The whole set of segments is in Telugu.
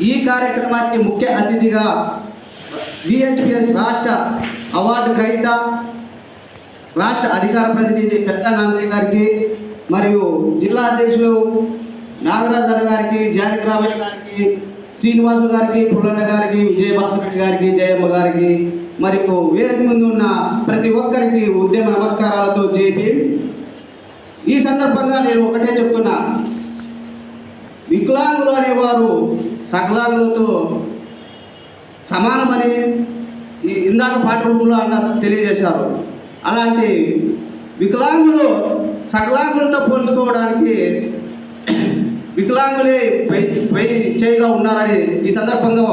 ఈ కార్యక్రమానికి ముఖ్య అతిథిగా విహెచ్పిఎస్ రాష్ట్ర అవార్డు గ్రహీత రాష్ట్ర అధికార ప్రతినిధి పెద్ద నాన్నయ్య గారికి మరియు జిల్లా అధ్యక్షులు నాగరాజన్న గారికి, జానకి రామయ్య గారికి, శ్రీనివాసు గారికి, పుల్లన్న గారికి, విజయభాస్కర్ రెడ్డి గారికి, జయమ్మ గారికి మరియు వేదిక ముందు ఉన్న ప్రతి ఒక్కరికి ఉద్యమ నమస్కారాలతో జేపీ. ఈ సందర్భంగా నేను ఒకటే చెప్తున్నా, వికలాంగులు అనేవారు సకలాంగులతో సమానమని ఇందాక పాఠ్యపుస్తకంలో అన్న తెలియజేశారు. అలాంటి వికలాంగులు సకలాంగులతో పోల్చుకోవడానికి వికలాంగులే పై చేయిగా ఉన్నారని ఈ సందర్భంగా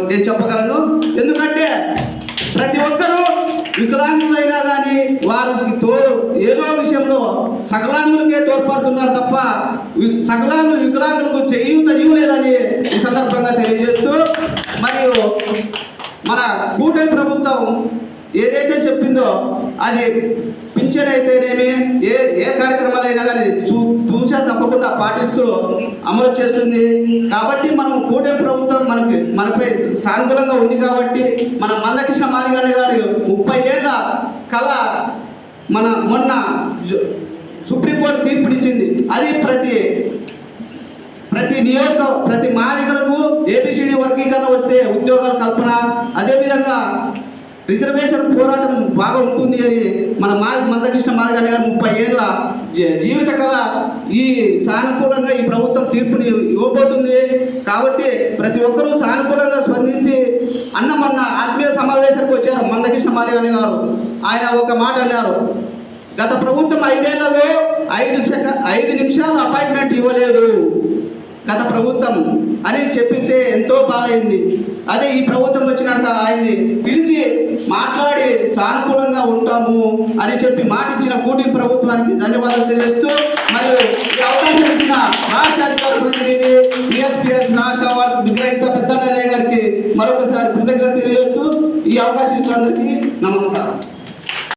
నేను చెప్పగలను. ఎందుకంటే ప్రతి ఒక్కరూ వికలాంగులైనా కానీ వారికి ఏదో విషయంలో సకలాంగులకే తోడ్పడుతున్నారు తప్ప వికలాంగులకు చేయలేదని ఈ సందర్భంగా తెలియజేస్తూ, మరియు మన కూటమి ప్రభుత్వం ఏదైతే చెప్పిందో అది పింఛన్ అయితేనేమి ఏ కార్యక్రమాలైనా కానీ చూసా తప్పకుండా పాటిస్తూ అమలు చేస్తుంది. కాబట్టి మనం కూటమి ప్రభుత్వం మనపై సానుకూలంగా ఉంది కాబట్టి మన మందకృష్ణ మాదిగ గారి 30 ఏళ్ల కళ మొన్న సుప్రీంకోర్టు తీర్పునిచ్చింది. అది ప్రతి మాదిగలకు ఏబిసిడి వర్గీకరణ వస్తే ఉద్యోగాల కల్పన, అదేవిధంగా రిజర్వేషన్ పోరాటం బాగా ఉంటుంది అని మన మందకృష్ణ మాదిగ గారు 30 ఏళ్ల జీవిత కళ ఈ సానుకూలంగా ఈ ప్రభుత్వం తీర్పుని ఇవ్వబోతుంది. కాబట్టి ప్రతి ఒక్కరూ సానుకూలంగా స్పందించి మొన్న ఆత్మీయ సమావేశానికి వచ్చారు మందకృష్ణ మాదిగ గారు. ఆయన ఒక మాట అన్నారు, గత ప్రభుత్వం 5 ఏళ్లలో 5 నిమిషాలు అపాయింట్మెంట్ ఇవ్వలేదు గత ప్రభుత్వం అని చెప్పిస్తే ఎంతో బాధ అయింది. అదే ఈ ప్రభుత్వం వచ్చినాక ఆయన్ని పిలిచి మాట్లాడి సానుకూలంగా ఉంటాము అని చెప్పి మాటిచ్చిన కూటమి ప్రభుత్వానికి ధన్యవాదాలు తెలియజేస్తూ, మరియు ఈ అవకాశం ఇచ్చిన రాష్ట్ర అధికార ప్రతినిధి విహెచ్పిఎస్ రాష్ట్ర అవార్డు గ్రహీత పెద్ద నాన్నయ్య గారికి మరొకసారి కృతజ్ఞతలు తెలియజేస్తూ ఈ అవకాశం ఇచ్చినందుకు నమస్కారం.